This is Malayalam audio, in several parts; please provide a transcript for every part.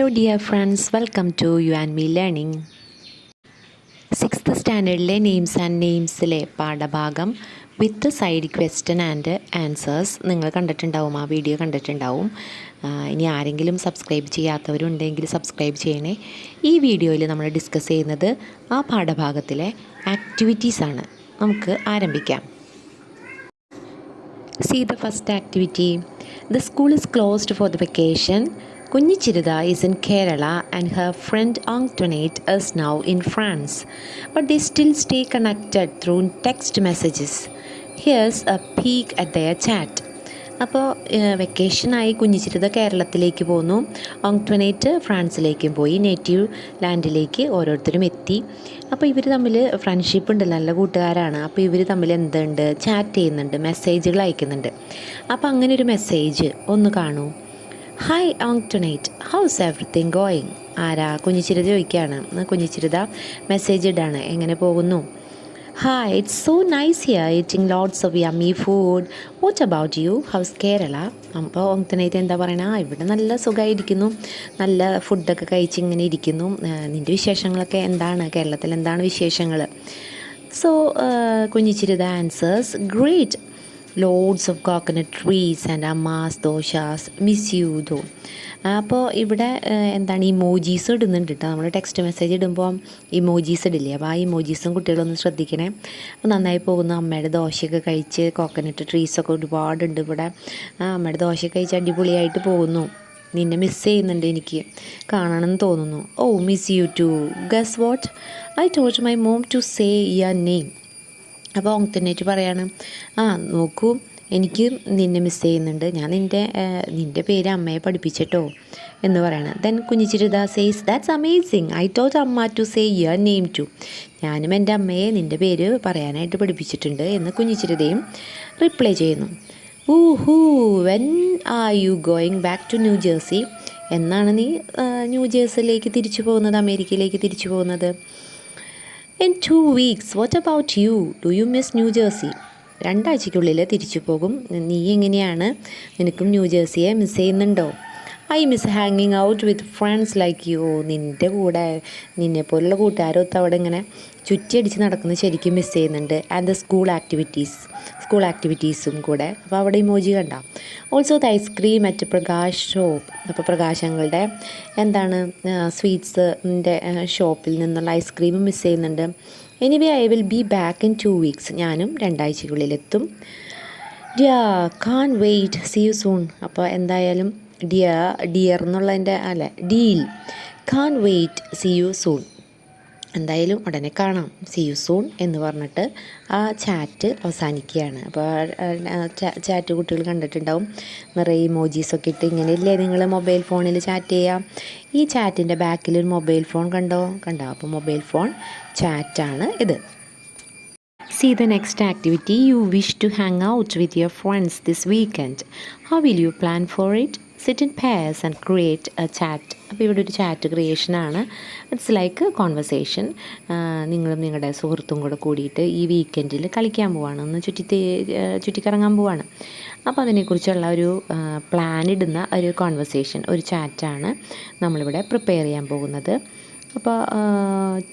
Hello dear friends, welcome to You and Me Learning. 6th സ്റ്റാൻഡേർഡിലെ നെയിംസ് ആൻഡ് നെയിംസിലെ പാഠഭാഗം with side question and answers നിങ്ങൾ കണ്ടിട്ടുണ്ടാവും, ആ വീഡിയോ കണ്ടിട്ടുണ്ടാവും. ഇനി ആരെങ്കിലും സബ്സ്ക്രൈബ് ചെയ്യാത്തവരുണ്ടെങ്കിൽ സബ്സ്ക്രൈബ് ചെയ്യണേ. ഈ വീഡിയോയിൽ നമ്മൾ ഡിസ്കസ് ചെയ്യുന്നത് ആ പാഠഭാഗത്തിലെ ആക്ടിവിറ്റീസാണ്. നമുക്ക് ആരംഭിക്കാം. See the first activity. The school is closed for the vacation. Kunjichirida is in Kerala and her friend Antoinette is now in France, but they still stay connected through text messages. Here's a peek at their chat. അപ്പോൾ വെക്കേഷനായി കുഞ്ഞിച്ചിരുത കേരളത്തിലേക്ക് പോന്നു, ഓങ്ട്വനേറ്റ് ഫ്രാൻസിലേക്കും പോയി, നേറ്റീവ് ലാൻഡിലേക്ക് ഓരോരുത്തരും എത്തി. അപ്പോൾ ഇവർ തമ്മിൽ ഫ്രണ്ട്ഷിപ്പ് ഉണ്ട്, നല്ല കൂട്ടുകാരാണ്. അപ്പോൾ ഇവർ തമ്മിൽ എന്തുണ്ട്, ചാറ്റ് ചെയ്യുന്നുണ്ട്, മെസ്സേജുകൾ അയക്കുന്നുണ്ട്. അപ്പോൾ അങ്ങനെ ഒരു മെസ്സേജ് ഒന്ന് കാണൂ. Hi Antoinette, how's everything going? ആരാ? കുഞ്ഞിച്ചിരുത ചോദിക്കുകയാണ്. കുഞ്ഞിച്ചിരുത മെസ്സേജ് ഇടാണ്, എങ്ങനെ പോകുന്നു? Hi, it's so nice here eating lots of yummy food. What about you? How's Kerala? അപ്പോൾ ഓങ്ട്വനേറ്റ് എന്താ പറയണേ? ഇവിടെ നല്ല സുഖമായിരിക്കുന്നു, നല്ല ഫുഡൊക്കെ കഴിച്ച് ഇങ്ങനെ ഇരിക്കുന്നു. നിൻ്റെ വിശേഷങ്ങളൊക്കെ എന്താണ്? കേരളത്തിൽ എന്താണ് വിശേഷങ്ങൾ? So Kunjichirutha answers, great, loads of coconut trees and amma's dosas, miss you though. അപ്പോൾ ഇവിടെ എന്താണ്, ഇമോജീസ് ഇടുന്നുണ്ട് കേട്ടോ. നമ്മൾ ടെക്സ്റ്റ് മെസ്സേജ് ഇടുമ്പോൾ ഇമോജീസ് ഇടില്ലേ, അപ്പോൾ ആ ഇമോജീസും കുട്ടികളൊന്ന് ശ്രദ്ധിക്കണേ. അപ്പോൾ നന്നായി പോകുന്നു. അമ്മയുടെ ദോശയൊക്കെ കഴിച്ച്, കോക്കനട്ട് ട്രീസൊക്കെ ഒരുപാടുണ്ട് ഇവിടെ. അമ്മയുടെ ദോശ കഴിച്ച് അടിപൊളിയായിട്ട് പോകുന്നു. നിന്നെ മിസ് ചെയ്യുന്നുണ്ട്, എനിക്ക് കാണണമെന്ന് തോന്നുന്നു. Oh miss you too. Guess what, I told my mom to say your name. അപ്പോൾ ഓങ്ട്വനേറ്റ് പറയാണ്, നോക്കൂ, എനിക്ക് നിന്നെ മിസ് ചെയ്യുന്നുണ്ട്, ഞാൻ നിൻ്റെ പേര് അമ്മയെ പഠിപ്പിച്ചിട്ടോ എന്ന് പറയണം. Then Kunjichirutha says, that's amazing, I told amma to say your name too. ഞാനും എൻ്റെ അമ്മയെ നിൻ്റെ പേര് പറയാനായിട്ട് പഠിപ്പിച്ചിട്ടുണ്ട് എന്ന് കുഞ്ഞിച്ചിരുതയും റിപ്ലൈ ചെയ്യുന്നു. ഊഹൂ, when are you going back to New Jersey? എന്നാണ് നീ ന്യൂ ജേഴ്സിയിലേക്ക് തിരിച്ചു പോകുന്നത്, അമേരിക്കയിലേക്ക് തിരിച്ചു പോകുന്നത്? In 2 weeks. What about you? Do you miss New Jersey? 2 ആഴ്ചയ്ക്കുള്ളിൽ തിരിച്ചു പോകും. നീ എങ്ങനെയാണ്? നിനക്കും ന്യൂ ജേഴ്സിയെ മിസ് ചെയ്യുന്നുണ്ടോ? ഐ മിസ് ഹാങ്ങിങ് out with friends like you. നിൻ്റെ കൂടെ നിന്നെപ്പോലുള്ള കൂട്ടുകാരൊത്ത് അവിടെ ഇങ്ങനെ ചുറ്റിയടിച്ച് നടക്കുന്നത് ശരിക്കും മിസ് ചെയ്യുന്നുണ്ട്. ആൻഡ് ദ സ്കൂൾ ആക്ടിവിറ്റീസും കൂടെ. അപ്പോൾ അവിടെ ഇമോജി കണ്ട. Also the ice cream at Prakash shop. അപ്പോൾ പ്രകാശങ്ങളുടെ എന്താണ് സ്വീറ്റ്സിൻ്റെ ഷോപ്പിൽ നിന്നുള്ള ഐസ്ക്രീമും മിസ് ചെയ്യുന്നുണ്ട്. Anyway I will be back in 2 weeks. ഞാനും 2 ആഴ്ചയ്ക്കുള്ളിലെത്തും. Can wait, see you soon. അപ്പോൾ എന്തായാലും ഡിയർ എന്നുള്ളതിൻ്റെ അല്ലേ, deal. Can wait, see you soon. എന്തായാലും ഉടനെ കാണാം, സീ യു സൂൺ എന്ന് പറഞ്ഞിട്ട് ആ ചാറ്റ് അവസാനിക്കുകയാണ്. അപ്പോൾ ചാറ്റ് കുട്ടികൾ കണ്ടിട്ടുണ്ടാവും, നിറയെ ഇമോജീസൊക്കെ ഇട്ട്. ഇങ്ങനെയല്ലേ നിങ്ങൾ മൊബൈൽ ഫോണിൽ ചാറ്റ് ചെയ്യാം? ഈ ചാറ്റിൻ്റെ ബാക്കിലൊരു മൊബൈൽ ഫോൺ കണ്ടോ? അപ്പോൾ മൊബൈൽ ഫോൺ ചാറ്റാണ് ഇത്. See the next activity. You wish to hang out with your friends this weekend. How will you plan for it? Sit in pairs and create a chat. അപ്പോൾ ഇവിടെ ഒരു ചാറ്റ് ക്രിയേഷനാണ്. It's like conversation. നിങ്ങളും നിങ്ങളുടെ സുഹൃത്തും കൂടെ കൂടിയിട്ട് ഈ വീക്കെൻഡിൽ കളിക്കാൻ പോവാണ്, ഒന്ന് ചുറ്റിക്കറങ്ങാൻ പോവാണ്. അപ്പോൾ അതിനെക്കുറിച്ചുള്ള ഒരു പ്ലാൻ ഇടുന്ന ഒരു കോൺവെർസേഷൻ, ഒരു ചാറ്റാണ് നമ്മളിവിടെ പ്രിപ്പയർ ചെയ്യാൻ പോകുന്നത്. അപ്പോൾ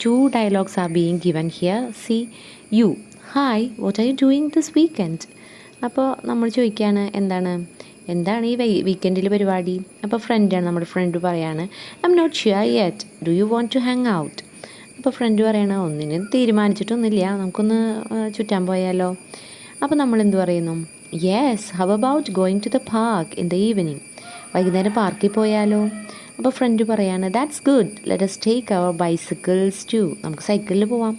2 dialogues are being given here. See you. Hi, what are you doing this weekend? അപ്പോൾ നമ്മൾ ചോദിക്കുകയാണ്, എന്താണ് ഈ വീക്കെൻഡിൽ പരിപാടി? അപ്പോൾ ഫ്രണ്ടാണ്, നമ്മുടെ ഫ്രണ്ട് പറയാണ്, I'm not sure yet, do you want to hang out? അപ്പോൾ ഫ്രണ്ട് പറയണ, ഒന്നിനും തീരുമാനിച്ചിട്ടൊന്നുമില്ല, നമുക്കൊന്ന് ചുറ്റാൻ പോയാലോ? അപ്പോൾ നമ്മൾ എന്ത് പറയുന്നു? Yes, how about going to the park in the evening? വൈകുന്നേരം പാർക്കിൽ പോയാലോ? അപ്പോൾ ഫ്രണ്ട് പറയാണ്, that's good, let us take our bicycles too. നമുക്ക് സൈക്കിളിൽ പോവാം.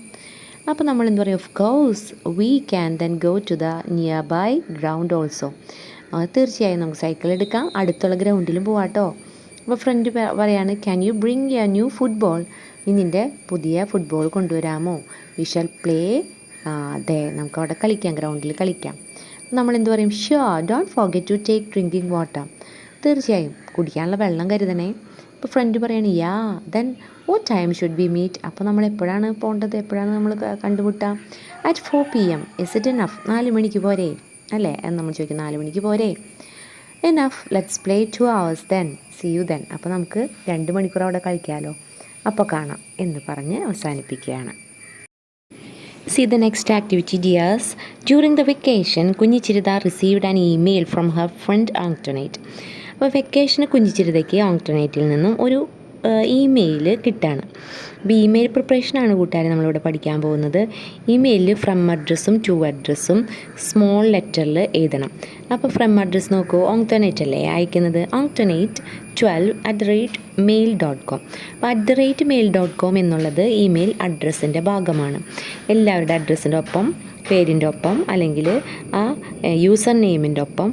അപ്പോൾ നമ്മൾ എന്ത് പറയും? Of course we can then go to the nearby ground also. തീർച്ചയായും നമുക്ക് സൈക്കിൾ എടുക്കാം, അടുത്തുള്ള ഗ്രൗണ്ടിലും പോവാട്ടോ. അപ്പോൾ ഫ്രണ്ട് പറയാണ്, can you bring your new football? നീ നിൻ്റെ പുതിയ ഫുട്ബോൾ കൊണ്ടുവരാമോ? We shall play there. നമുക്ക് അവിടെ കളിക്കാം, ഗ്രൗണ്ടിൽ കളിക്കാം. നമ്മളെന്ത് പറയും? Sure, don't forget to take drinking water. തീർച്ചയായും കുടിക്കാനുള്ള വെള്ളം കരുതണേ. അപ്പോൾ ഫ്രണ്ട് പറയാണ്, yeah, then what time should be meet? അപ്പോൾ നമ്മൾ എപ്പോഴാണ് പോകേണ്ടത്, എപ്പോഴാണ് നമ്മൾ കണ്ടുമുട്ടുക? At 4 PM. Is it enough? 4 മണിക്ക് പോരെ അല്ലേ എന്ന് നമ്മൾ ചോദിക്കും. 4 മണിക്ക് പോരെ? Enough, let's play 2 hours then, see you then. അപ്പോൾ നമുക്ക് 2 മണിക്കൂർ അവിടെ കളിക്കാമല്ലോ, അപ്പോൾ കാണാം എന്ന് പറഞ്ഞ് അവസാനിപ്പിക്കുകയാണ്. See the next activity, dears. During the vacation, കുഞ്ഞിച്ചിരുത received an email from her friend Antoinette. അപ്പോൾ വെക്കേഷന് കുഞ്ഞിച്ചിരുതയ്ക്ക് ആങ്ടണേറ്റിൽ നിന്നും ഒരു ഇമെയിൽ കിട്ടാണ്. അപ്പോൾ ഇമെയിൽ പ്രിപ്പറേഷനാണ് കൂട്ടുകാരെ നമ്മളിവിടെ പഠിക്കാൻ പോകുന്നത്. ഇമെയിലിൽ ഫ്രം അഡ്രസ്സും ടു അഡ്രസ്സും സ്മോൾ ലെറ്ററിൽ എഴുതണം. അപ്പോൾ ഫ്രം അഡ്രസ്സ് നോക്കൂ, ഓങ്ടണേറ്റ് അല്ലേ അയക്കുന്നത്, onctonate12@mail.com. അപ്പോൾ @mail.com എന്നുള്ളത് ഇമെയിൽ അഡ്രസ്സിൻ്റെ ഭാഗമാണ്. എല്ലാവരുടെ അഡ്രസ്സിൻ്റെ ഒപ്പം, പേരിൻ്റെ ഒപ്പം, അല്ലെങ്കിൽ ആ യൂസർ നെയിമിൻ്റെ ഒപ്പം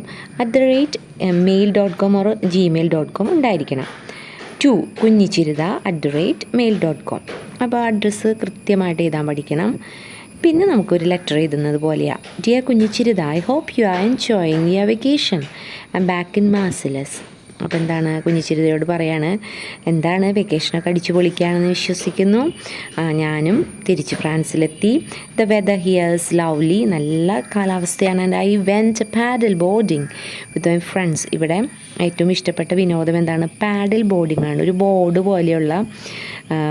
@mail.com or gmail.com ഉണ്ടായിരിക്കണം. To Kunjichirutha @mail.com. അപ്പോൾ അഡ്രസ്സ് കൃത്യമായിട്ട് എഴുതാൻ പഠിക്കണം. പിന്നെ നമുക്കൊരു ലെറ്റർ എഴുതുന്നത് പോലെയാണ്. Dear Kunjichirutha, I hope you are enjoying your vacation. I am back in Marseilles. അപ്പോൾ എന്താണ് കുഞ്ഞിച്ചിരുതയോട് പറയാണ്, എന്താണ് വെക്കേഷനൊക്കെ അടിച്ചു പൊളിക്കുകയാണെന്ന് വിശ്വസിക്കുന്നു. ഞാനും തിരിച്ച് ഫ്രാൻസിലെത്തി. The weather here is lovely. നല്ല കാലാവസ്ഥയാണ്. And I went paddle boarding with my friends. ഇവിടെ ഏറ്റവും ഇഷ്ടപ്പെട്ട വിനോദം എന്താണ്? പാഡിൽ ബോർഡിംഗ് ആണ്. ഒരു ബോർഡ് പോലെയുള്ള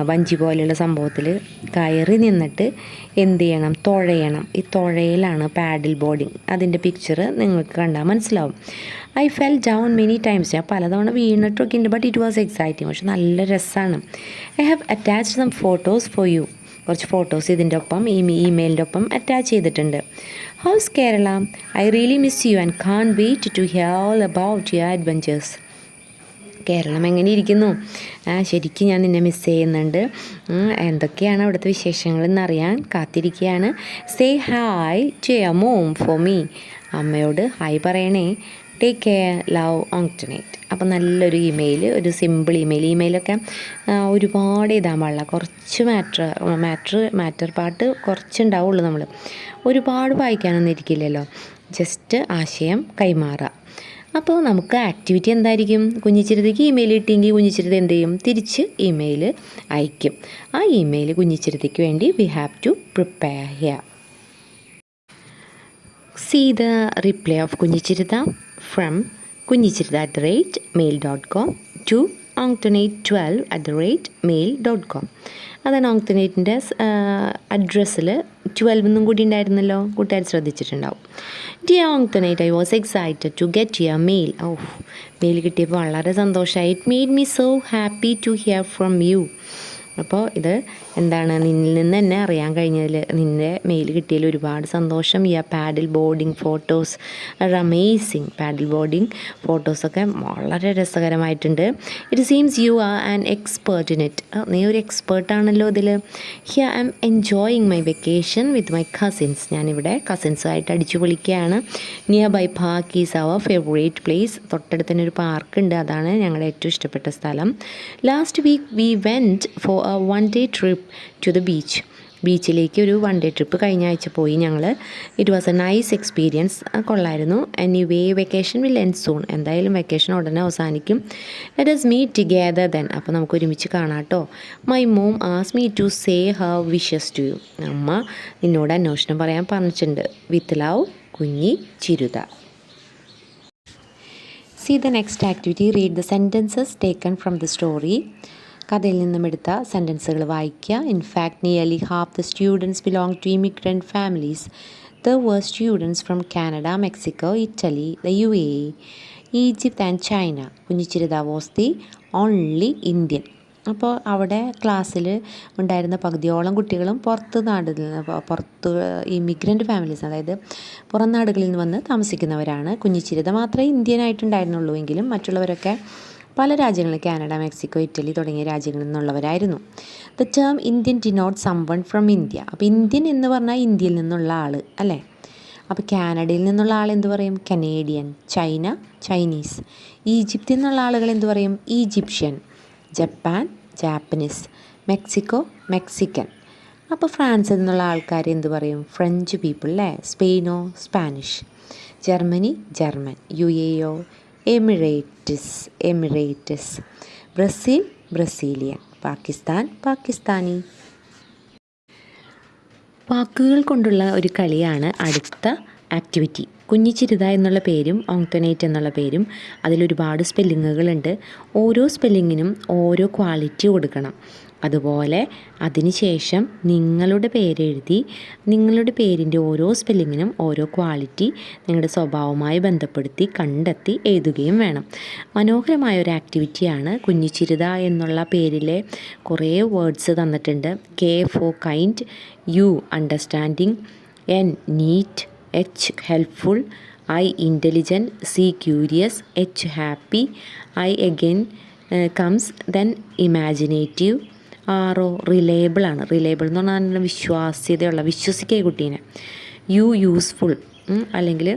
വഞ്ചി പോലെയുള്ള സംഭവത്തിൽ കയറി നിന്നിട്ട് എന്ത് ചെയ്യണം? തുഴയണം. ഈ തുഴയിലാണ് പാഡിൽ ബോർഡിങ്. അതിൻ്റെ പിക്ചർ നിങ്ങൾക്ക് കണ്ടാൽ മനസ്സിലാവും. I fell down many times. ഞാൻ പലതവണ വീണിട്ടൊക്കെ ഉണ്ട്, ബട്ട് ഇറ്റ് വാസ് എക്സൈറ്റിങ്. പക്ഷെ നല്ല രസമാണ്. I have attached some photos for you. കുറച്ച് ഫോട്ടോസ് ഇതിൻ്റെ ഒപ്പം ഇമെയിലിൻ്റെ ഒപ്പം അറ്റാച്ച് ചെയ്തിട്ടുണ്ട്. How's Kerala? I really miss you and can't wait to hear all about your adventures. Keralam എങ്ങനെ ഇരിക്കുന്നു? ശരിക്കും ഞാൻ നിന്നെ മിസ് ചെയ്യുന്നുണ്ട്. എന്തൊക്കെയാണ് അവിടുത്തെ വിശേഷങ്ങളെന്നറിയാൻ കാത്തിരിക്കുകയാണ്. Say hi to your mom for me. അമ്മയോട് ഹായ് പറയണേ. Take care, love, Antoinette. അപ്പോൾ നല്ലൊരു ഇമെയിൽ, ഒരു സിമ്പിൾ ഇമെയിലൊക്കെ ഒരുപാട് എഴുതാൻ പാടില്ല. കുറച്ച് മാറ്റർ പാർട്ട് കുറച്ചുണ്ടാവുള്ളൂ. നമ്മൾ ഒരുപാട് വായിക്കാനൊന്നും ഇരിക്കില്ലല്ലോ. ജസ്റ്റ് ആശയം കൈമാറുക. അപ്പോൾ നമുക്ക് ആക്ടിവിറ്റി എന്തായിരിക്കും? കുഞ്ഞിച്ചിരുതയ്ക്ക് ഇമെയിൽ കിട്ടിയെങ്കിൽ കുഞ്ഞിച്ചിരുത എന്ത് ചെയ്യും? തിരിച്ച് ഇമെയിൽ അയക്കും. ആ ഇമെയിൽ കുഞ്ഞിച്ചിരുതയ്ക്ക് വേണ്ടി we have to prepare here. See the reply of Kunjichirutha from kuഞ്ഞിച്ചിരുത@mail.com to onctonate12@mail.com. അതാണ് ഓങ്ടനേറ്റിൻ്റെ അഡ്രസ്സിൽ 12 എന്നും കൂടി ഉണ്ടായിരുന്നല്ലോ, കൂട്ടുകാർ ശ്രദ്ധിച്ചിട്ടുണ്ടാവും. Dear Antoinette, I was excited to get your mail. Mail കിട്ടിയപ്പോൾ വളരെ സന്തോഷമായി. It made me so happy to hear from you. അപ്പോൾ ഇത് എന്താണ്? നിന്നിൽ നിന്ന് തന്നെ അറിയാൻ കഴിഞ്ഞതിൽ, നിൻ്റെ മെയിൽ കിട്ടിയതിൽ ഒരുപാട് സന്തോഷം. ഈ paddle boarding photos are amazing. Paddle boarding ഫോട്ടോസൊക്കെ വളരെ രസകരമായിട്ടുണ്ട്. It seems you are an expert in it. നീ ഒരു എക്സ്പേർട്ടാണല്ലോ ഇതിൽ. Here I am enjoying my vacation with my cousins. ഞാനിവിടെ കസിൻസുമായിട്ട് അടിച്ചു പൊളിക്കുകയാണ്. Nearby park is our favourite place. തൊട്ടടുത്ത് തന്നെ ഒരു പാർക്കുണ്ട്, അതാണ് ഞങ്ങളുടെ ഏറ്റവും ഇഷ്ടപ്പെട്ട സ്ഥലം. Last week we went for a one-day trip to the beach. ബീച്ചിലേക്ക് ഒരു 1 day ട്രിപ്പ് കഴിഞ്ഞ ആഴ്ച പോയി ഞങ്ങൾ. It was a nice experience. കൊള്ളായിരുന്നു. Anyway vacation will end soon. എന്തായാലും വെക്കേഷൻ ഉടനെ അവസാനിക്കും. Let us meet together then. അപ്പോൾ നമുക്ക് ഒരുമിച്ച് കാണാം കേട്ടോ. My mom asked me to say her wishes to you. അമ്മ നിന്നോട് അന്വേഷണം പറയാൻ പറഞ്ഞിട്ടുണ്ട്. With love, Kunjichirutha. See the next activity. Read the sentences taken from the story. കഥയിൽ നിന്നും എടുത്ത സെൻറ്റൻസുകൾ വായിക്കുക. In fact nearly half the students belong to immigrant families. There were students from Canada, Mexico, Italy, the UAE, Egypt and China. Kunjichirutha was the only Indian. അപ്പോൾ അവിടെ ക്ലാസ്സിൽ ഉണ്ടായിരുന്ന പകുതിയോളം കുട്ടികളും പുറത്ത് ഇമിഗ്രൻറ്റ് ഫാമിലീസ്, അതായത് പുറം നാടുകളിൽ നിന്ന് വന്ന് താമസിക്കുന്നവരാണ്. കുഞ്ഞിച്ചിരുത മാത്രമേ ഇന്ത്യൻ ആയിട്ടുണ്ടായിരുന്നുള്ളൂ എങ്കിലും മറ്റുള്ളവരൊക്കെ പല രാജ്യങ്ങളിൽ, കാനഡ, മെക്സിക്കോ, ഇറ്റലി തുടങ്ങിയ രാജ്യങ്ങളിൽ നിന്നുള്ളവരായിരുന്നു. The term Indian denote someone from India. അപ്പോൾ ഇന്ത്യൻ എന്ന് പറഞ്ഞാൽ ഇന്ത്യയിൽ നിന്നുള്ള ആൾ അല്ലേ. അപ്പോൾ കാനഡയിൽ നിന്നുള്ള ആൾ എന്ത് പറയും? കനേഡിയൻ. China, Chinese. ഈജിപ്തിൽ നിന്നുള്ള ആളുകൾ എന്ത് പറയും? Egyptian. Japan, Japanese. Mexico, Mexican. അപ്പോൾ ഫ്രാൻസിൽ നിന്നുള്ള ആൾക്കാർ എന്ത് പറയും? ഫ്രഞ്ച് പീപ്പിൾ അല്ലേ. സ്പെയിനോ, Spanish. Germany, German. UAE, Emirates. Brazil, Brazilian. Pakistan, Pakistani. വാക്കുകൾ കൊണ്ടുള്ള ഒരു കളിയാണ് അടുത്ത ആക്ടിവിറ്റി. കുഞ്ഞിച്ചിരുത എന്നുള്ള പേരും ഓങ്ടനേറ്റ് എന്നുള്ള പേരും അതിലൊരുപാട് സ്പെല്ലിങ്ങുകളുണ്ട്. ഓരോ സ്പെല്ലിങ്ങിനും ഓരോ ക്വാളിറ്റി കൊടുക്കണം. അതുപോലെ അതിനുശേഷം നിങ്ങളുടെ പേരെഴുതി നിങ്ങളുടെ പേരിൻ്റെ ഓരോ സ്പെല്ലിങ്ങിനും ഓരോ ക്വാളിറ്റി നിങ്ങളുടെ സ്വഭാവവുമായി ബന്ധപ്പെടുത്തി കണ്ടെത്തി എഴുതുകയും വേണം. മനോഹരമായ ഒരു ആക്ടിവിറ്റിയാണ്. കുഞ്ഞിച്ചിരുത എന്നുള്ള പേരിലെ കുറേ വേർഡ്സ് തന്നിട്ടുണ്ട്. K for kind, U understanding, N neat, H helpful, I intelligent, C curious, H happy, I again comes, then imaginative, ആറോ റിലയബിൾ ആണ്. റിലയബിൾ എന്ന് പറഞ്ഞാൽ വിശ്വാസ്യതയുള്ള, വിശ്വസിക്കുക കുട്ടീനെ. യു യൂസ്ഫുൾ, അല്ലെങ്കിൽ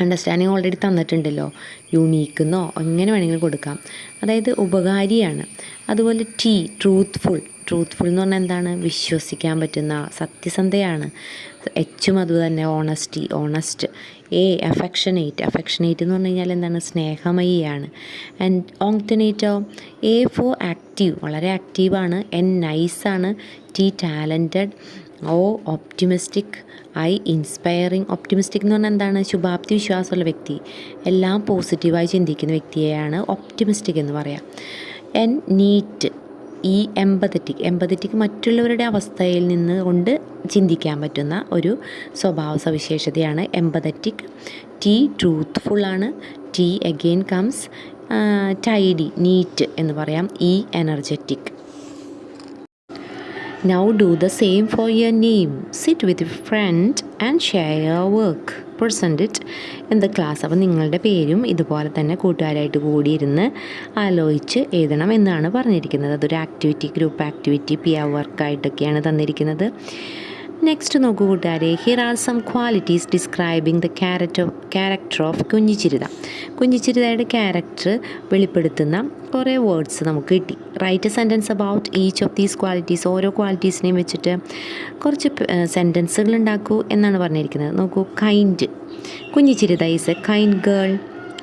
അണ്ടർസ്റ്റാൻഡിങ് ഓൾറെഡി തന്നിട്ടുണ്ടല്ലോ, യുണീക്കെന്നോ എങ്ങനെ വേണമെങ്കിലും കൊടുക്കാം, അതായത് ഉപകാരിയാണ്. അതുപോലെ ടി ട്രൂത്ത്ഫുൾ. ട്രൂത്ത്ഫുൾ എന്ന് പറഞ്ഞാൽ എന്താണ്? വിശ്വസിക്കാൻ പറ്റുന്ന, സത്യസന്ധയാണ്. എച്ചും അതുതന്നെ honesty, honest. A affectionate. Affectionate എന്ന് പറഞ്ഞു കഴിഞ്ഞാൽ എന്താണ്? സ്നേഹമയിയാണ്. ആൻഡ് ഓങ്ടനേറ്റോ എ ഫോർ ആക്റ്റീവ്, വളരെ ആക്റ്റീവാണ്. എൻ നൈസാണ്. T talented. O optimistic. I inspiring. Optimistic എന്ന് പറഞ്ഞാൽ എന്താണ്? ശുഭാപ്തി വിശ്വാസമുള്ള വ്യക്തി, എല്ലാം പോസിറ്റീവായി ചിന്തിക്കുന്ന വ്യക്തിയെയാണ് ഒപ്റ്റിമിസ്റ്റിക് എന്ന് പറയാം. N neat. E empathetic. Empathetic മറ്റുള്ളവരുടെ അവസ്ഥയിൽ നിന്ന് കൊണ്ട് ചിന്തിക്കാൻ പറ്റുന്ന ഒരു സ്വഭാവ സവിശേഷതയാണ് എമ്പതറ്റിക്. ടി ട്രൂത്ത്ഫുള്ളാണ്. T again comes tidy, neat എന്ന് പറയാം. E energetic. Now do the same for your name. Sit with a friend and share your work. Present it in the class. അപ്പോൾ നിങ്ങളുടെ പേരും ഇതുപോലെ തന്നെ കൂട്ടുകാരായിട്ട് കൂടിയിരുന്ന് ആലോചിച്ച് എഴുതണം എന്നാണ് പറഞ്ഞിരിക്കുന്നത്. അതൊരു ആക്ടിവിറ്റി, ഗ്രൂപ്പ് ആക്ടിവിറ്റി, പിയർ വർക്കായിട്ടൊക്കെയാണ് തന്നിരിക്കുന്നത്. നെക്സ്റ്റ് നോക്കൂ കൂട്ടുകാരെ. Here are some qualities describing the character of Kunjichiruta. കുഞ്ഞിച്ചിരുതയുടെ ക്യാരക്ടർ വെളിപ്പെടുത്തുന്ന കുറേ വേർഡ്സ് നമുക്ക് കിട്ടി. Write a sentence about each of these qualities. ഓരോ ക്വാളിറ്റീസിനെയും വെച്ചിട്ട് കുറച്ച് സെൻറ്റൻസുകൾ ഉണ്ടാക്കൂ എന്നാണ് പറഞ്ഞിരിക്കുന്നത്. നോക്കൂ. Kind. Kunjichiruta is a kind girl.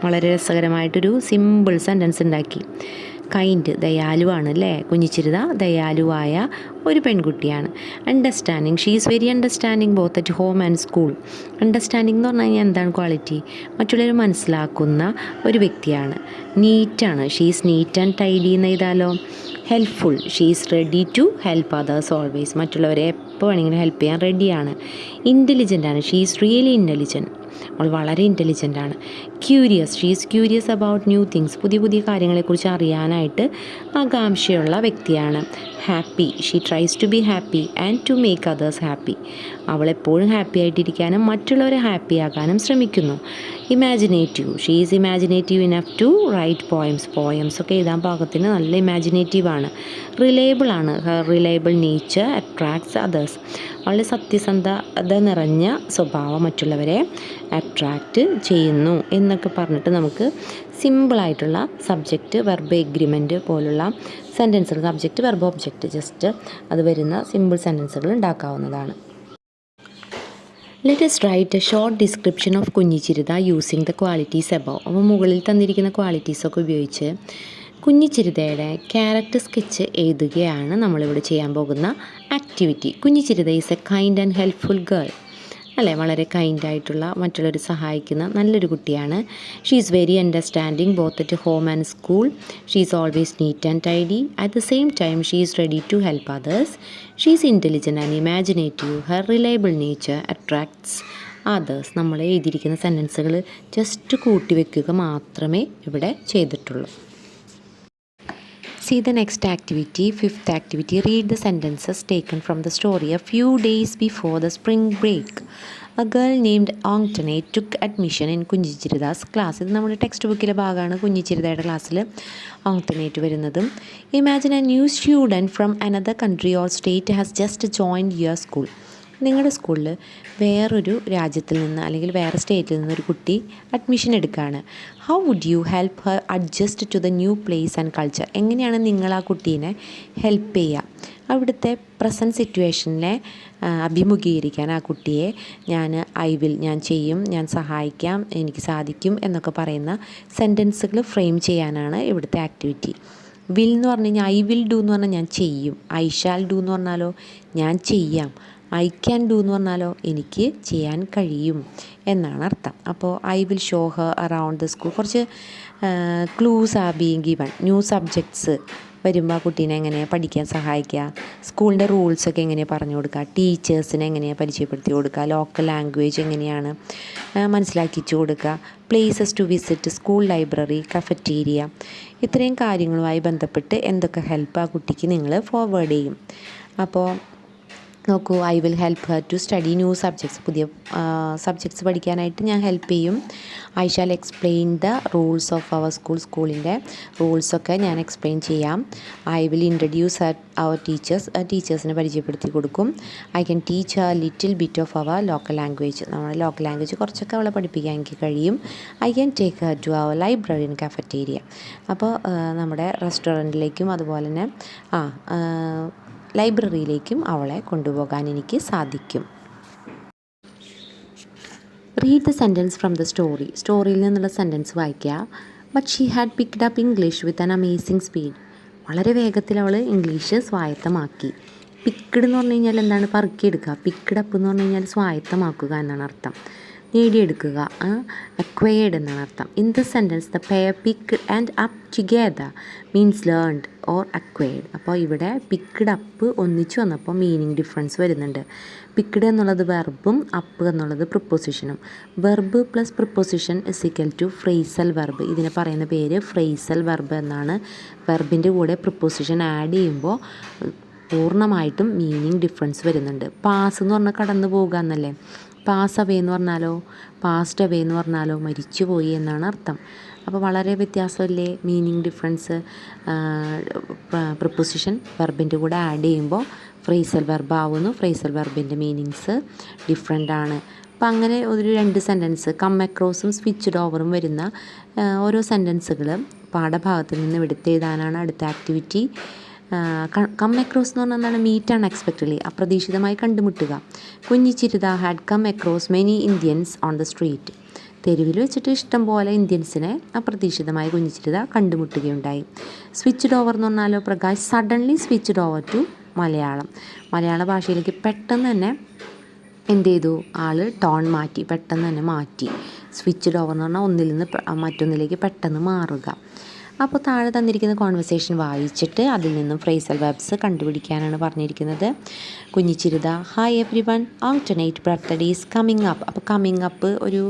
വളരെ രസകരമായിട്ടൊരു സിമ്പിൾ സെൻറ്റൻസ് ഉണ്ടാക്കി. കൈൻഡ്, ദയാലുവാണ് അല്ലേ? കുഞ്ഞിച്ചിരുത ദയാലുവായ ഒരു പെൺകുട്ടിയാണ്. Understanding. She is very understanding both at home and school. Understanding എന്ന് പറഞ്ഞു കഴിഞ്ഞാൽ എന്താണ് ക്വാളിറ്റി? മറ്റുള്ളവർ മനസ്സിലാക്കുന്ന ഒരു വ്യക്തിയാണ്. നീറ്റാണ്. She is neat and tidy എന്ന് എഴുതാലോ. Helpful. She is ready to help others always. മറ്റുള്ളവരെ എപ്പോൾ വേണമെങ്കിലും ഹെൽപ്പ് ചെയ്യാൻ റെഡിയാണ്. ഇൻ്റലിജൻ്റാണ്. She is really intelligent. അവൾ വളരെ ഇൻ്റലിജൻ്റ് ആണ്. Curious. She is curious about new things. പുതിയ പുതിയ കാര്യങ്ങളെക്കുറിച്ച് അറിയാനായിട്ട് ആകാംക്ഷയുള്ള വ്യക്തിയാണ്. Happy. She tries to be happy and to make others happy. അവൾ എപ്പോഴും ഹാപ്പി ആയിട്ടിരിക്കാനും മറ്റുള്ളവരെ ഹാപ്പി ആക്കാനും ശ്രമിക്കുന്നു. Imaginative. She is imaginative enough to write poems. Poems ഒക്കെ എഴുതാൻ പാകത്തിന് നല്ല ഇമാജിനേറ്റീവാണ്. റിലയബിൾ ആണ്. Her reliable nature attracts others. വളരെ സത്യസന്ധത നിറഞ്ഞ സ്വഭാവം മറ്റുള്ളവരെ അട്രാക്റ്റ് ചെയ്യുന്നു എന്നൊക്കെ പറഞ്ഞിട്ട് നമുക്ക് സിമ്പിളായിട്ടുള്ള സബ്ജക്റ്റ് വെർബ് എഗ്രിമെൻറ്റ് പോലുള്ള സെൻറ്റൻസുകൾ, സബ്ജക്റ്റ് വെർബ് ഒബ്ജക്റ്റ് ജസ്റ്റ് അത് വരുന്ന സിമ്പിൾ സെൻറ്റൻസുകൾ ഉണ്ടാക്കാവുന്നതാണ്. Let us write a short description of Kunjichiruta using the qualities above. അപ്പോൾ മുകളിൽ തന്നിരിക്കുന്ന ക്വാളിറ്റീസൊക്കെ ഉപയോഗിച്ച് കുഞ്ഞിച്ചിരുതയുടെ ക്യാരക്ടർ സ്കെച്ച് എഴുതുകയാണ് നമ്മളിവിടെ ചെയ്യാൻ പോകുന്ന ആക്ടിവിറ്റി. Kunjichiruta is a kind and helpful girl. അല്ലേ? വളരെ കൈൻഡായിട്ടുള്ള, മറ്റുള്ളവരെ സഹായിക്കുന്ന നല്ലൊരു കുട്ടിയാണ്. She is very understanding both at home and school. She is always neat and tidy. At the same time she is ready to help others. She is intelligent and imaginative. Her reliable nature attracts others. നമ്മൾ എഴുതിയിരിക്കുന്ന സെൻറ്റൻസുകൾ ജസ്റ്റ് കൂട്ടി വയ്ക്കുക മാത്രമേ ഇവിടെ ചെയ്തിട്ടുള്ളൂ. See the next activity, fifth activity. Read the sentences taken from the story. A few days before the spring break, a girl named Antoinette took admission in Kunjichiruta's class. ഇത് നമ്മുടെ ടെക്സ്റ്റ് ബുക്കിലെ ഭാഗമാണ്. കുഞ്ഞിച്ചിരുതയുടെ ക്ലാസ്സിൽ Antoinette വരുന്നതും. Imagine a new student from another country or state has just joined your school. നിങ്ങളുടെ സ്കൂളിൽ വേറൊരു രാജ്യത്തിൽ നിന്ന് അല്ലെങ്കിൽ വേറെ സ്റ്റേറ്റിൽ നിന്നൊരു കുട്ടി അഡ്മിഷൻ എടുക്കുകയാണ്. How would you help her adjust to the new place and culture? എങ്ങനെയാണ് നിങ്ങൾ ആ കുട്ടീനെ ഹെൽപ്പ് ചെയ്യുക? അവിടുത്തെ പ്രസൻറ്റ് സിറ്റുവേഷനിലെ അഭിമുഖീകരിക്കാൻ ആ കുട്ടിയെ ഞാൻ ചെയ്യും, ഞാൻ സഹായിക്കാം, എനിക്ക് സാധിക്കും എന്നൊക്കെ പറയുന്ന സെൻറ്റൻസുകൾ ഫ്രെയിം ചെയ്യാനാണ് ഇവിടുത്തെ ആക്ടിവിറ്റി. വിൽ എന്ന് പറഞ്ഞു കഴിഞ്ഞാൽ ഐ വിൽ ഡു എന്ന് പറഞ്ഞാൽ ഞാൻ ചെയ്യും. ഐ ഷാൽ ഡു എന്ന് പറഞ്ഞാലോ ഞാൻ ചെയ്യാം. ഐ ക്യാൻ ഡു എന്ന് പറഞ്ഞാലോ എനിക്ക് ചെയ്യാൻ കഴിയും എന്നാണ് അർത്ഥം. അപ്പോൾ I will show her around the school. കുറച്ച് clues are being given. New subjects വരുമ്പോൾ ആ കുട്ടീനെ എങ്ങനെയാണ് പഠിക്കാൻ സഹായിക്കുക, സ്കൂളിൻ്റെ റൂൾസൊക്കെ എങ്ങനെയാണ് പറഞ്ഞു കൊടുക്കുക, ടീച്ചേഴ്സിനെ എങ്ങനെയാണ് പരിചയപ്പെടുത്തി കൊടുക്കുക, ലോക്കൽ ലാംഗ്വേജ് എങ്ങനെയാണ് മനസ്സിലാക്കിച്ചു കൊടുക്കുക, places to visit, school library, cafeteria, ഇത്രയും കാര്യങ്ങളുമായി ബന്ധപ്പെട്ട് എന്തൊക്കെ ഹെൽപ്പ് ആ കുട്ടിക്ക് നിങ്ങൾ ഫോർവേഡ് ചെയ്യും. അപ്പോൾ നോക്കൂ, I will help her to study new subjects. പുതിയ സബ്ജക്ട്സ് പഠിക്കാനായിട്ട് ഞാൻ ഹെൽപ്പ് ചെയ്യും. I shall explain the rules of our school. സ്കൂളിൻ്റെ റൂൾസൊക്കെ ഞാൻ എക്സ്പ്ലെയിൻ ചെയ്യാം. ഐ വിൽ ഇൻട്രൊഡ്യൂസ് അവർ ടീച്ചേഴ്സിനെ പരിചയപ്പെടുത്തി കൊടുക്കും. I can teach her little bit of our local language. നമ്മുടെ ലോക്കൽ ലാംഗ്വേജ് കുറച്ചൊക്കെ അവളെ പഠിപ്പിക്കാൻ എനിക്ക് കഴിയും. I can take her to our library and cafeteria. അപ്പോൾ നമ്മുടെ റെസ്റ്റോറൻറ്റിലേക്കും അതുപോലെ തന്നെ ലൈബ്രറിയിലേക്കും അവളെ കൊണ്ടുപോകാൻ എനിക്ക് സാധിക്കും. Read the sentence from the story. സ്റ്റോറിയിൽ നിന്നുള്ള സെൻറ്റൻസ് വായിക്കുക. But she had picked up English with an amazing speed. വളരെ വേഗത്തിൽ അവൾ ഇംഗ്ലീഷ് സ്വായത്തമാക്കി. പിക്ഡ് എന്ന് പറഞ്ഞു കഴിഞ്ഞാൽ എന്താണ്? പറക്കിയെടുക്കുക. പിക്ഡ് അപ്പ് എന്ന് പറഞ്ഞു കഴിഞ്ഞാൽ സ്വായത്തമാക്കുക എന്നാണ് അർത്ഥം, നേടിയെടുക്കുക. അക്വയർഡ് എന്നാണ് അർത്ഥം. In the sentence the pair picked and up together means learned or acquired. അപ്പോൾ ഇവിടെ പിക്ഡ് അപ്പ് ഒന്നിച്ച് വന്നപ്പോൾ മീനിങ് ഡിഫറൻസ് വരുന്നുണ്ട്. പിക്ഡ് എന്നുള്ളത് വെർബും അപ്പ് എന്നുള്ളത് പ്രിപ്പോസിഷനും. Verb plus preposition is equal to phrasal verb. ഇതിനെ പറയുന്ന പേര് ഫ്രേസൽ വെർബ് എന്നാണ്. വെർബിൻ്റെ കൂടെ പ്രിപ്പോസിഷൻ ആഡ് ചെയ്യുമ്പോൾ പൂർണ്ണമായിട്ടും മീനിങ് ഡിഫറൻസ് വരുന്നുണ്ട്. പാസ് എന്ന് പറഞ്ഞാൽ കടന്നു പോകുക എന്നല്ലേ. പാസ് അവേ എന്ന് പറഞ്ഞാലോ, പാസ്റ്റ് അവേ എന്ന് പറഞ്ഞാലോ മരിച്ചു പോയി എന്നാണ് അർത്ഥം. അപ്പോൾ വളരെ വ്യത്യാസമല്ലേ മീനിങ് ഡിഫറൻസ്. പ്രിപ്പോസിഷൻ വെർബിൻ്റെ കൂടെ ആഡ് ചെയ്യുമ്പോൾ ഫ്രേസൽ വെർബ് ആവുന്നു. ഫ്രേസൽ വെർബിൻ്റെ മീനിങ്സ് ഡിഫറെൻ്റ് ആണ്. അപ്പോൾ അങ്ങനെ ഒരു 2 സെൻറ്റൻസ് കം അക്രോസും സ്വിച്ച്ഡ് ഓവറും വരുന്ന ഓരോ സെൻറ്റൻസുകൾ പാഠഭാഗത്തിൽ നിന്ന് എടുത്തെഴുതാനാണ് അടുത്ത ആക്ടിവിറ്റി. കം അക്രോസ് എന്ന് പറഞ്ഞാൽ എന്താണ്? മീറ്റ് അൺഎക്സ്പെക്റ്റഡ്ലി, അപ്രതീക്ഷിതമായി കണ്ടുമുട്ടുക. Kunjichiruta had come across many Indians on the street. തെരുവിൽ വെച്ചിട്ട് ഇഷ്ടം പോലെ ഇന്ത്യൻസിനെ അപ്രതീക്ഷിതമായി കുഞ്ഞിച്ചിരുത കണ്ടുമുട്ടുകയുണ്ടായി. സ്വിച്ച്ഡ് ഓവർ എന്ന് പറഞ്ഞാലോ, Prakash suddenly switched over to Malayalam ഭാഷയിലേക്ക് പെട്ടെന്ന് തന്നെ എന്ത് ചെയ്തു? ആൾ ടോൺ മാറ്റി, പെട്ടെന്ന് തന്നെ മാറ്റി. സ്വിച്ച്ഡ് ഓവർ എന്ന് പറഞ്ഞാൽ ഒന്നിൽ നിന്ന് മറ്റൊന്നിലേക്ക് പെട്ടെന്ന് മാറുക. അപ്പോൾ താഴെ തന്നിരിക്കുന്ന കോൺവെർസേഷൻ വായിച്ചിട്ട് അതിൽ നിന്നും ഫ്രേസൽ വെർബ്സ് കണ്ടുപിടിക്കാനാണ് പറഞ്ഞിരിക്കുന്നത്. Kunjichiruta hi everyone, Antoinette birthday is coming up. അപ്പോൾ കമ്മിങ് അപ്പ് ഒരു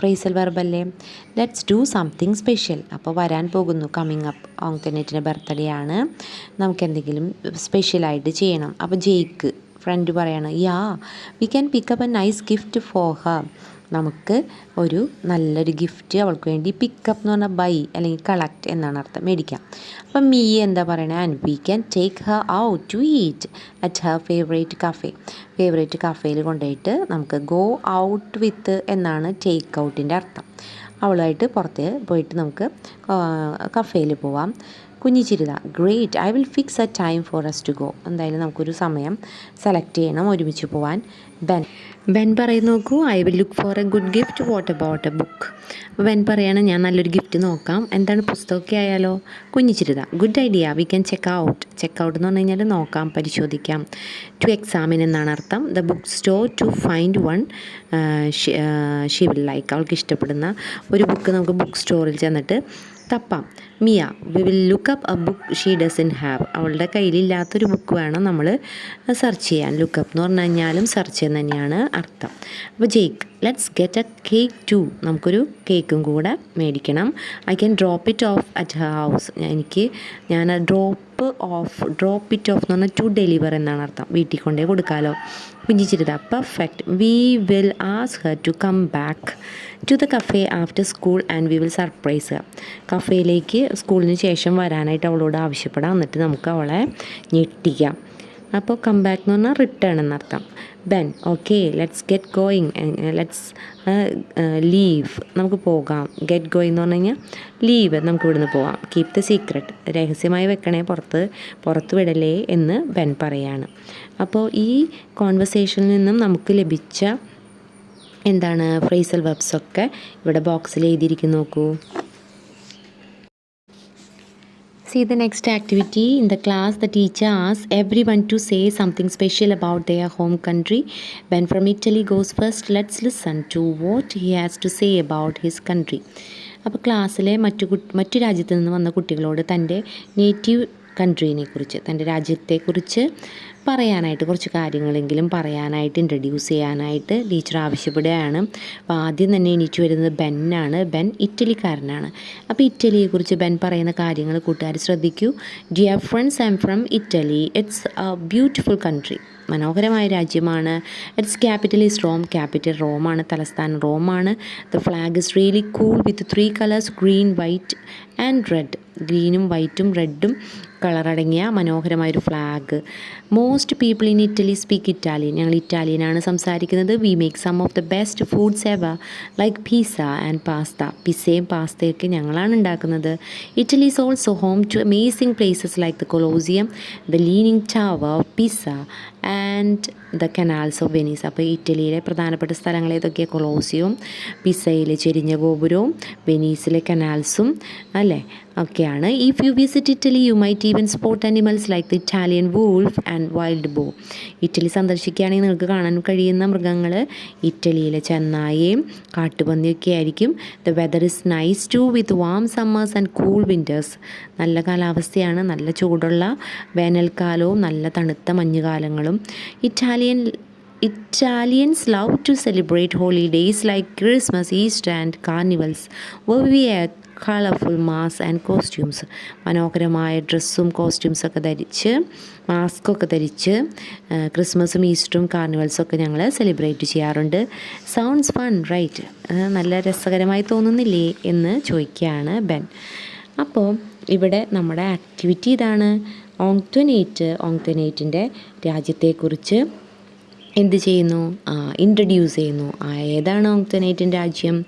ഫ്രേസൽ വെർബല്ലേ. Let's do something special. അപ്പോൾ വരാൻ പോകുന്നു കമ്മിങ് അപ്പ്. ഓങ്ടനേറ്റിൻ്റെ ബർത്ത്ഡേ ആണ്, നമുക്കെന്തെങ്കിലും സ്പെഷ്യലായിട്ട് ചെയ്യണം. അപ്പോൾ ജെയ്ക്ക് ഫ്രണ്ട് പറയാണ് yeah we can pickup A nice gift for her. നമുക്ക് ഒരു നല്ലൊരു ഗിഫ്റ്റ് അവൾക്ക് വേണ്ടി പിക്കപ്പ് എന്ന് പറഞ്ഞാൽ ബൈ അല്ലെങ്കിൽ കളക്ട് എന്നാണ് അർത്ഥം, മേടിക്കാം. അപ്പം മീ എന്താ പറയണത്? And we can take her out to eat at her favourite cafe. Favourite കഫേയിൽ കൊണ്ടുപോയിട്ട് നമുക്ക് ഗോ ഔട്ട് വിത്ത് എന്നാണ് ടേക്ക് ഔട്ടിൻ്റെ അർത്ഥം. അവളുമായിട്ട് പുറത്ത് പോയിട്ട് നമുക്ക് കഫേയിൽ പോവാം. Kunjichiruta great, I will fix a time for us to go. എന്തായാലും നമുക്കൊരു സമയം സെലക്ട് ചെയ്യണം ഒരുമിച്ച് പോവാൻ. ബെൻ പറയുന്നു, നോക്കൂ, I will look for a good gift, what about a book. അപ്പോൾ ബെൻ പറയാണ് ഞാൻ നല്ലൊരു ഗിഫ്റ്റ് നോക്കാം, എന്താണ് പുസ്തകമൊക്കെ ആയാലോ. Kunjichiruta good idea, we can check out. Check out എന്ന് പറഞ്ഞു കഴിഞ്ഞാൽ നോക്കാം, പരിശോധിക്കാം. ടു എക്സാമിൻ എന്നാണ് അർത്ഥം. The book store to find one she will like. അവൾക്ക് ഇഷ്ടപ്പെടുന്ന ഒരു ബുക്ക് നമുക്ക് ബുക്ക് സ്റ്റോറിൽ ചെന്നിട്ട് തപ്പാം. Mia we will look up a book she doesn't have. അവളുടെ കയ്യിലില്ലാത്തൊരു ബുക്ക് വേണം നമ്മൾ സെർച്ച് ചെയ്യാൻ. ലുക്കപ്പ് എന്ന് പറഞ്ഞു കഴിഞ്ഞാലും സെർച്ച് എന്ന് തന്നെയാണ് അർത്ഥം. അപ്പോൾ Jake let's get a cake too. നമുക്കൊരു കേക്കും കൂടെ മേടിക്കണം. I can drop it off at her house. ഞാൻ ഡ്രോപ്പ് ഇറ്റ് ഓഫ് എന്ന് പറഞ്ഞാൽ ടു ഡെലിവർ എന്നാണ് അർത്ഥം, വീട്ടിൽ കൊണ്ടേ കൊടുക്കാമല്ലോ. Kunjichiruta perfect, we will ask her to come back to the cafe after school and we will surprise her. കഫേയിലേക്ക് സ്കൂളിന് ശേഷം വരാനായിട്ട് അവളോട് ആവശ്യപ്പെടാം, എന്നിട്ട് നമുക്ക് അവളെ ഞെട്ടിക്കാം. അപ്പോൾ കം ബാക്ക് എന്ന് പറഞ്ഞാൽ റിട്ടേൺ എന്നർത്ഥം. Ben okay let's get going, let's leave, നമുക്ക് പോകാം. ഗെറ്റ് ഗോയിങ് എന്ന് പറഞ്ഞു കഴിഞ്ഞാൽ ലീവ്, നമുക്ക് ഇവിടുന്ന് പോകാം. കീപ് ദ സീക്രട്ട്, രഹസ്യമായി വെക്കണേ, പുറത്ത് വിടലേ എന്ന് ബെൻ പറയാണ്. അപ്പോൾ ഈ കോൺവെർസേഷനിൽ നിന്നും നമുക്ക് ലഭിച്ച എന്താണ് ഫ്രേസൽ വെർബ്സൊക്കെ ഇവിടെ ബോക്സിൽ എഴുതിയിരിക്കുന്നു. നോക്കൂ. See the next activity. In the class, the teacher asks everyone to say something special about their home country. Ben from Italy goes first. Let's listen to what he has to say about his country. അപ്പോൾ ക്ലാസ്സിലെ മറ്റു രാജ്യത്ത് നിന്ന് വന്ന കുട്ടികളോട് തൻ്റെ നേറ്റീവ് കൺട്രീനെക്കുറിച്ച്, തൻ്റെ രാജ്യത്തെക്കുറിച്ച് പറയാനായിട്ട്, കുറച്ച് കാര്യങ്ങളെങ്കിലും പറയാനായിട്ട്, ഇൻട്രൊഡ്യൂസ് ചെയ്യാനായിട്ട് ടീച്ചർ ആവശ്യപ്പെടുകയാണ്. അപ്പോൾ ആദ്യം തന്നെ എണീറ്റ് വരുന്നത് ബെന്നാണ്. ബെൻ ഇറ്റലിക്കാരനാണ്. അപ്പോൾ ഇറ്റലിയെക്കുറിച്ച് ബെൻ പറയുന്ന കാര്യങ്ങൾ കൂട്ടുകാർ ശ്രദ്ധിക്കൂ. Dear friends, I am from Italy. It's a beautiful country. മനോഹരമായ രാജ്യമാണ്. Its capital is Rome. Capital റോമാണ്, തലസ്ഥാനം റോമാണ്. The flag is really cool with 3 colours, green, white and red. ഗ്രീനും വൈറ്റും റെഡും കളറടങ്ങിയ മനോഹരമായൊരു flag. Most people in Italy speak Italian. ഞങ്ങൾ ഇറ്റാലിയനാണ് സംസാരിക്കുന്നത്. We make some of the best foods ever like pizza and pasta. പിസ്സയും പാസ്തയൊക്കെ ഞങ്ങളാണ് ഉണ്ടാക്കുന്നത്. Italy is also home to amazing places like the Colosseum, the leaning tower, Pisa and the canals of Venice. അപ്പോൾ ഇറ്റലിയിലെ പ്രധാനപ്പെട്ട സ്ഥലങ്ങൾ ഏതൊക്കെയാണ്? കൊളോസിയവും, പിസയിലെ ചെരിഞ്ഞ ഗോപുരവും, വെനീസിലെ കനാൽസും അല്ലേ ഒക്കെയാണ്. If you visit Italy you might even spot animals like the Italian wolf and wild boar. Italy സന്ദർശിക്കുകയാണെങ്കിൽ നിങ്ങൾക്ക് കാണാൻ കഴിയുന്ന മൃഗങ്ങൾ ഇറ്റലിയിലെ ചെന്നായയും കാട്ടുപന്നിയൊക്കെ ആയിരിക്കും. The weather is nice too with warm summers and cool winters. നല്ല കാലാവസ്ഥയാണ്, നല്ല ചൂടുള്ള വേനൽക്കാലവും നല്ല തണുത്ത മഞ്ഞുകാലങ്ങളും. Italians love to celebrate holidays like Christmas, Easter and carnivals, where we wear colourful mask and costumes. മനോഹരമായ ഡ്രസ്സും കോസ്റ്റ്യൂംസൊക്കെ ധരിച്ച്, മാസ്കൊക്കെ ധരിച്ച് ക്രിസ്മസും ഈസ്റ്ററും കാർണിവൽസൊക്കെ ഞങ്ങൾ സെലിബ്രേറ്റ് ചെയ്യാറുണ്ട്. Sounds fun right? നല്ല രസകരമായി തോന്നുന്നില്ലേ എന്ന് ചോദിക്കുകയാണ് ബെൻ. അപ്പോൾ ഇവിടെ നമ്മുടെ ആക്ടിവിറ്റി ഇതാണ്. ഓങ്ക്ടനേറ്റിൻ്റെ രാജ്യത്തെക്കുറിച്ച് എന്ത് ചെയ്യുന്നു? ഇൻട്രൊഡ്യൂസ് ചെയ്യുന്നു. ഏതാണ് ഓങ്ക്ടനേറ്റിൻ്റെ രാജ്യം?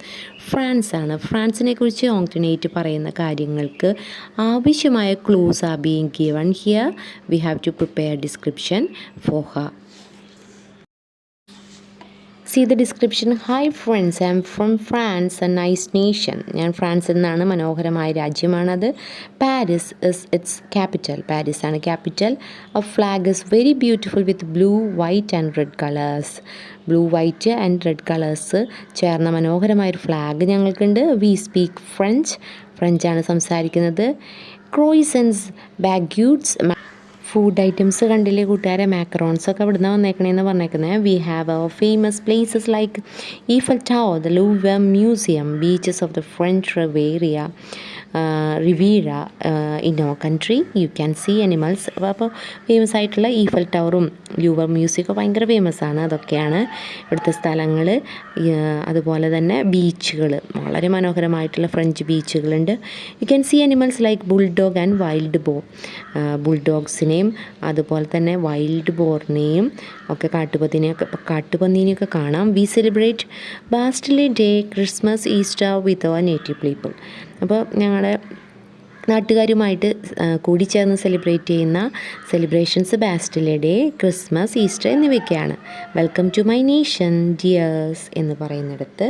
ഫ്രാൻസ് ആണ്. ഫ്രാൻസിനെ കുറിച്ച് ഓങ്ക്ടനേറ്റ് പറയുന്ന കാര്യങ്ങൾക്ക് ആവശ്യമായ clues are being given here. We have to prepare description for her. See the description. Hi friends, I am from France, a nice nation. ഞാൻ ഫ്രാൻസിൽ നിന്നാണ്, മനോഹരമായ രാജ്യമാണത്. Paris is its capital. Paris ആണ് capital. A flag is very beautiful with blue, white and red colors. Blue, white and red colours ചേർന്ന മനോഹരമായൊരു ഫ്ലാഗ് ഞങ്ങൾക്കുണ്ട്. വി സ്പീക്ക് ഫ്രഞ്ചാണ് സംസാരിക്കുന്നത്. ക്രോയിസൻസ്, ബാഗ്യൂട്ട്സ്, ഫുഡ് ഐറ്റംസ് കണ്ടില്ലേ കൂട്ടുകാരെ? മാക്കറോൺസൊക്കെ ഇവിടുന്ന് വന്നേക്കണേന്ന് പറഞ്ഞേക്കുന്നത്. We have our famous places like Eiffel Tower, the Louvre museum, beaches of the French Riviera in our country. You can see animals. അപ്പോൾ ഫേമസ് ആയിട്ടുള്ള ഈഫൽ ടവറും ലൂവർ മ്യൂസിയമൊക്കെ ഭയങ്കര ഫേമസ് ആണ്. അതൊക്കെയാണ് ഇവിടുത്തെ സ്ഥലങ്ങൾ. അതുപോലെ തന്നെ ബീച്ചുകൾ, വളരെ മനോഹരമായിട്ടുള്ള ഫ്രഞ്ച് ബീച്ചുകളുണ്ട്. You can see animals like bulldog and wild boar. ബുൾഡോഗ്സിനെയും അതുപോലെ തന്നെ വൈൽഡ് ബോറിനെയും ഒക്കെ കാട്ടുപന്നീനെയൊക്കെ കാണാം. We celebrate Bastille Day, Christmas, Easter with our native people. അപ്പോൾ ഞങ്ങളുടെ നാട്ടുകാരുമായിട്ട് കൂടിച്ചേർന്ന് സെലിബ്രേറ്റ് ചെയ്യുന്ന celebrations Bastille Day, Christmas, Easter എന്നിവയൊക്കെയാണ്. Welcome to my nation dears എന്ന് പറയുന്നിടത്ത്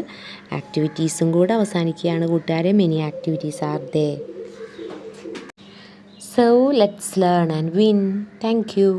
ആക്ടിവിറ്റീസും കൂടെ അവസാനിക്കുകയാണ് കൂട്ടുകാരെ. Many activities are there. So let's learn and win. Thank you.